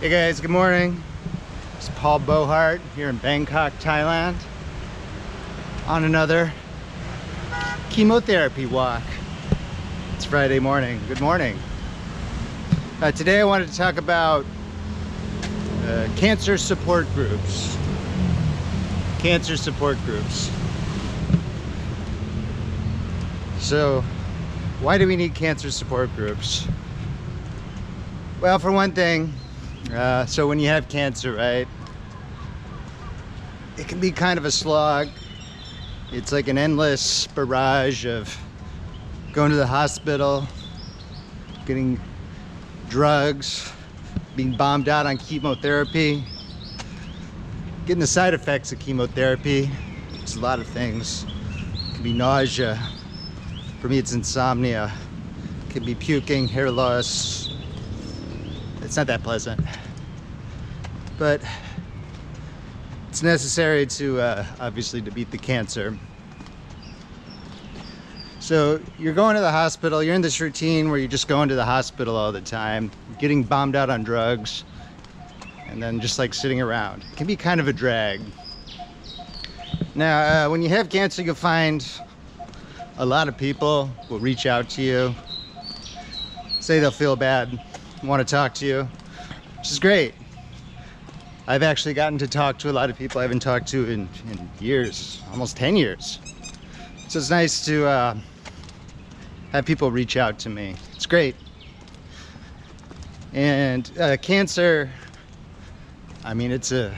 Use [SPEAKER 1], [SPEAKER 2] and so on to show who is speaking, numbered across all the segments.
[SPEAKER 1] Hey guys, good morning. It's Paul Beauheart here in Bangkok, Thailand on another chemotherapy walk. It's Friday morning. Good morning. Today I wanted to talk about cancer support groups. Cancer support groups. So, why do we need cancer support groups? Well, for one thing, so when you have cancer, right, it can be kind of a slog. It's like an endless barrage of going to the hospital, getting drugs, being bombed out on chemotherapy, getting the side effects of chemotherapy. It's a lot of things. It can be nausea. For me, it's insomnia. It can be puking, hair loss. It's not that pleasant, but it's necessary to obviously to beat the cancer. So you're going to the hospital, you're in this routine where you're just going to the hospital all the time, getting bombed out on drugs, and then just like sitting around. It can be kind of a drag. Now, when you have cancer, you'll find a lot of people will reach out to you, say they'll feel bad, want to talk to you, which is great. I've actually gotten to talk to a lot of people I haven't talked to in years, almost 10 years. So it's nice to have people reach out to me. It's great. And cancer, I mean, it's the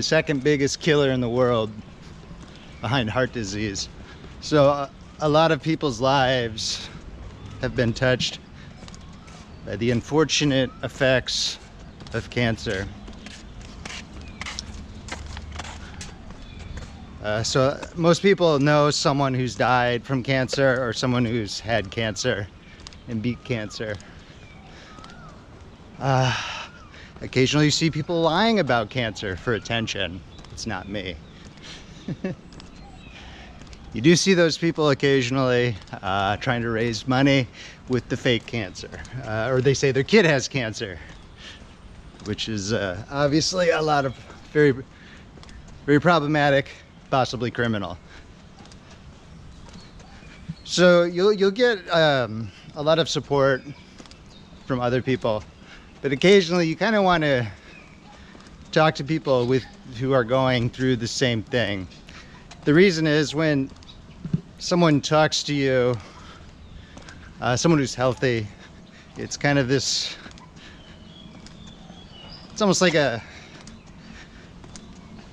[SPEAKER 1] second biggest killer in the world behind heart disease. So a lot of people's lives have been touched by the unfortunate effects of cancer. So most people know someone who's died from cancer or someone who's had cancer and beat cancer. Occasionally you see people lying about cancer for attention. It's not me. You do see those people occasionally trying to raise money with the fake cancer. Or they say their kid has cancer, which is obviously a lot of very, very problematic, possibly criminal. So you'll get a lot of support from other people, but occasionally you kind of want to talk to people who are going through the same thing. The reason is when someone talks to you, someone who's healthy, it's kind of this, it's almost like the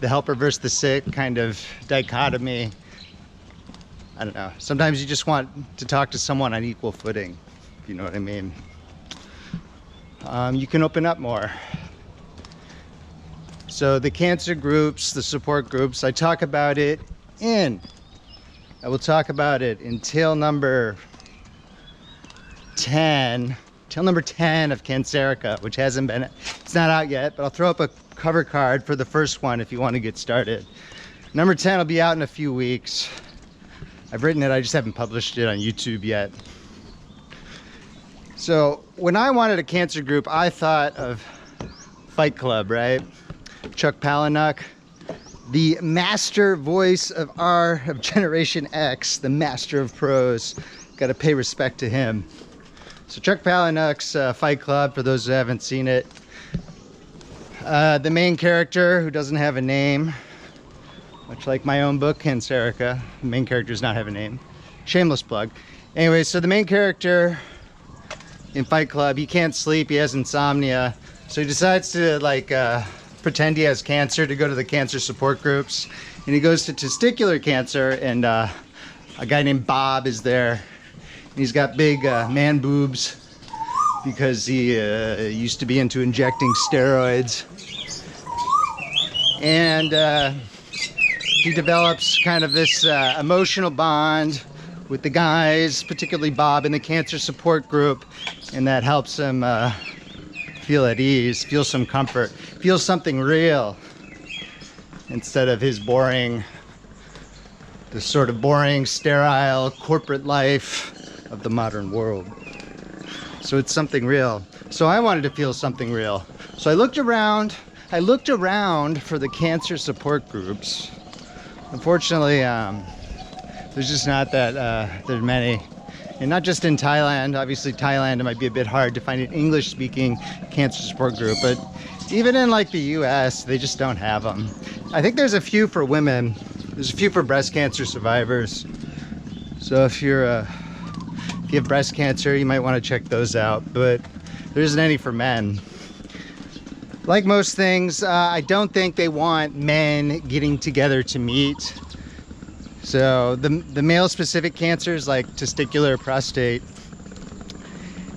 [SPEAKER 1] helper versus the sick kind of dichotomy. I don't know. Sometimes you just want to talk to someone on equal footing, if you know what I mean. You can open up more. So the cancer groups, the support groups, I talk about it I will talk about it in tale number 10 of Cancerica, which hasn't been, it's not out yet, but I'll throw up a cover card for the first one if you want to get started. Number 10 will be out in a few weeks. I've written it, I just haven't published it on YouTube yet. So when I wanted a cancer group, I thought of Fight Club, right? Chuck Palahniuk, the master voice of Generation X, the master of prose. Got to pay respect to him. So Chuck Palahniuk's Fight Club, for those who haven't seen it. The main character, who doesn't have a name, much like my own book, Cancerica, the main character does not have a name. Shameless plug. Anyway, so the main character in Fight Club, he can't sleep, he has insomnia, so he decides to pretend he has cancer to go to the cancer support groups. And he goes to testicular cancer, and a guy named Bob is there. And he's got big man boobs because he used to be into injecting steroids. And he develops kind of this emotional bond with the guys, particularly Bob in the cancer support group, and that helps him feel at ease, feel some comfort, feel something real instead of his boring, the sort of boring, sterile corporate life of the modern world. So it's something real. So I wanted to feel something real. So I looked around for the cancer support groups. Unfortunately, there's just not that there's many. And not just in Thailand. Obviously Thailand, it might be a bit hard to find an English-speaking cancer support group, but even in like the US, they just don't have them. I think there's a few for women. There's a few for breast cancer survivors. So if you have breast cancer, you might want to check those out, but there isn't any for men. Like most things, I don't think they want men getting together to meet. So the male-specific cancers like testicular, prostate,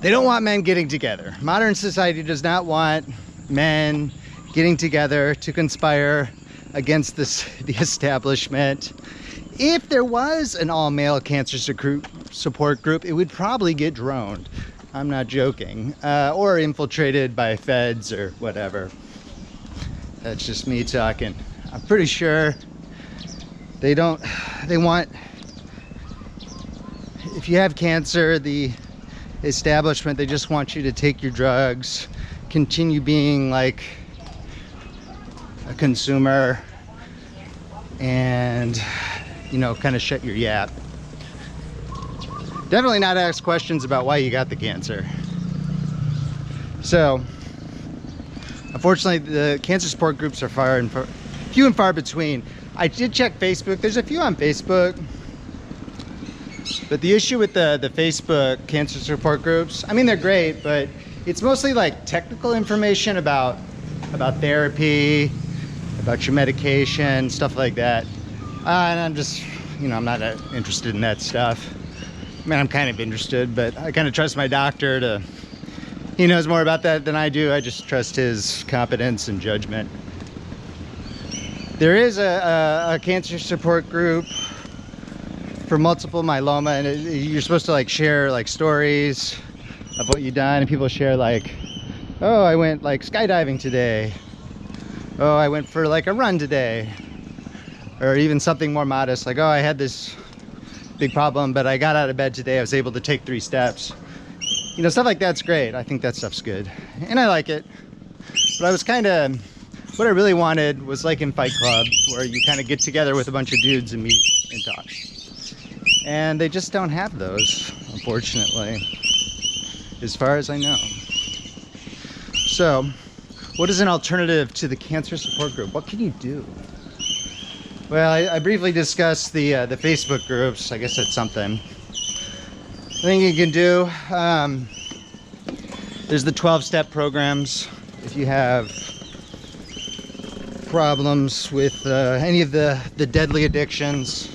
[SPEAKER 1] they don't want men getting together. Modern society does not want men getting together to conspire against the establishment. If there was an all-male cancer support group, it would probably get droned. I'm not joking. Or infiltrated by feds or whatever. That's just me talking. I'm pretty sure they want, if you have cancer, the establishment, they just want you to take your drugs, continue being like a consumer, and, you know, kind of shut your yap. Definitely not ask questions about why you got the cancer. So, unfortunately, the cancer support groups are few and far between. I did check Facebook. There's a few on Facebook. But the issue with the Facebook cancer support groups, I mean, they're great, but it's mostly like technical information about therapy, about your medication, stuff like that. And I'm just, you know, I'm not interested in that stuff. I mean, I'm kind of interested, but I kind of trust my doctor he knows more about that than I do. I just trust his competence and judgment. There is a cancer support group for multiple myeloma, and you're supposed to like share like stories of what you've done, and people share like, oh, I went like skydiving today. Oh, I went for like a run today. Or even something more modest, like, oh, I had this big problem, but I got out of bed today. I was able to take 3 steps. You know, stuff like that's great. I think that stuff's good. And I like it. But I was kind of, what I really wanted was like in Fight Club, where you kind of get together with a bunch of dudes and meet and talk. And they just don't have those, unfortunately, as far as I know. So, what is an alternative to the cancer support group? What can you do? Well, I briefly discussed the Facebook groups. I guess that's something. I think you can do, there's the 12-step programs. If you have problems with any of the deadly addictions,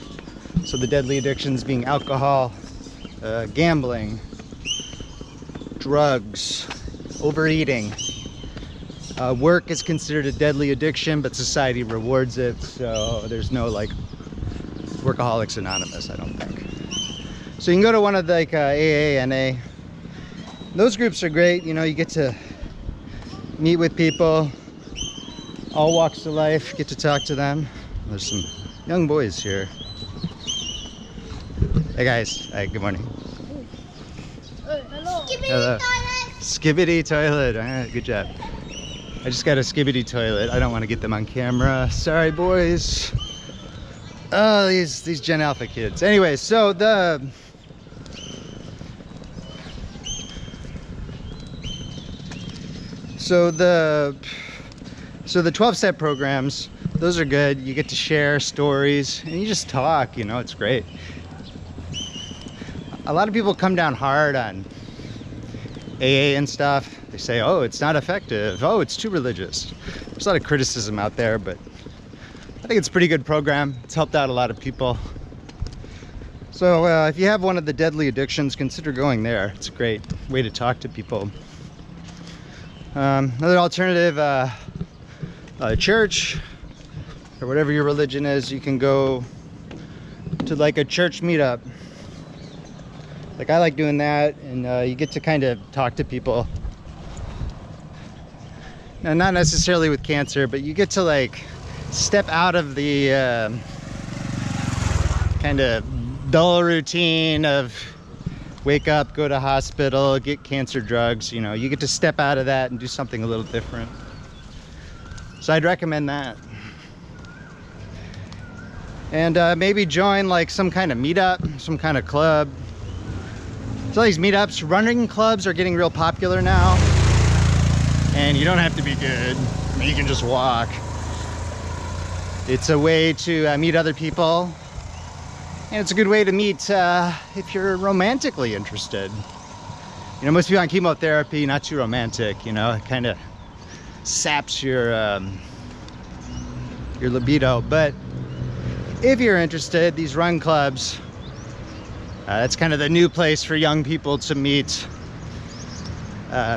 [SPEAKER 1] so the deadly addictions being alcohol, gambling, drugs, overeating. Work is considered a deadly addiction, but society rewards it, so there's no like Workaholics Anonymous, I don't think. So you can go to one of the like AA, NA. Those groups are great. You know, you get to meet with people, all walks of life, get to talk to them. There's some young boys here. Hey guys, hi, good morning.
[SPEAKER 2] Hello.
[SPEAKER 1] Hello. Skibbity toilet. Good job. I just got a skibbity toilet. I don't want to get them on camera. Sorry, boys. Oh, these Gen Alpha kids. Anyway, so the 12-step programs, those are good. You get to share stories and you just talk, you know, it's great. A lot of people come down hard on AA and stuff. They say, oh, it's not effective. Oh, it's too religious. There's a lot of criticism out there, but I think it's a pretty good program. It's helped out a lot of people. So if you have one of the deadly addictions, consider going there. It's a great way to talk to people. Another alternative, church, or whatever your religion is, you can go to like a church meetup. Like I like doing that, and you get to kind of talk to people. Now, not necessarily with cancer, but you get to like step out of the kind of dull routine of wake up, go to hospital, get cancer drugs. You know, you get to step out of that and do something a little different. So I'd recommend that. And maybe join like some kind of meetup, some kind of club. So these meetups, running clubs are getting real popular now. And you don't have to be good. I mean, you can just walk. It's a way to meet other people. And it's a good way to meet if you're romantically interested. You know, most people on chemotherapy, not too romantic, you know, it kind of saps your libido. But if you're interested, these run clubs, that's kind of the new place for young people to meet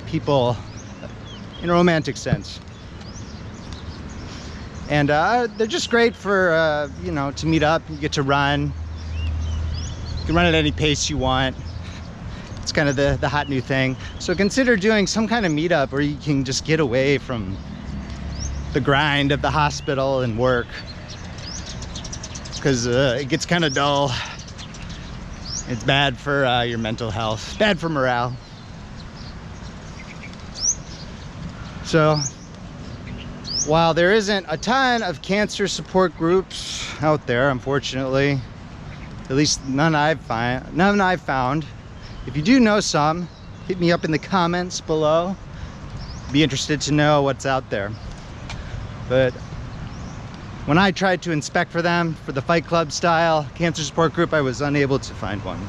[SPEAKER 1] people in a romantic sense. And they're just great for, you know, to meet up. You get to run. You can run at any pace you want. It's kind of the hot new thing. So consider doing some kind of meetup where you can just get away from the grind of the hospital and work. Because it gets kind of dull. It's bad for your mental health, bad for morale. So while there isn't a ton of cancer support groups out there, unfortunately, at least none I've found. If you do know some, hit me up in the comments below. Be interested to know what's out there. But when I tried to inspect for them for the Fight Club style cancer support group, I was unable to find one.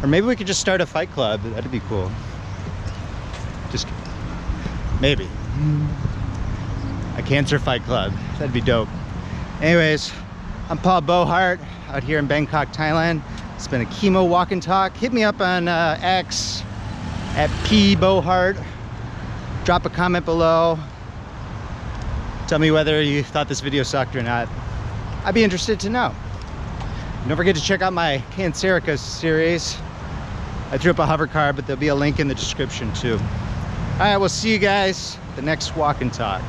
[SPEAKER 1] Or maybe we could just start a fight club. That'd be cool. Just maybe. A cancer fight club. That'd be dope. Anyways, I'm Paul Beauheart out here in Bangkok, Thailand. It's been a chemo walk and talk. Hit me up on X at @Beauheart. Drop a comment below. Tell me whether you thought this video sucked or not. I'd be interested to know. Don't forget to check out my Cancerica series. I threw up a hover card, but there'll be a link in the description too. All right, we'll see you guys the next walk and talk.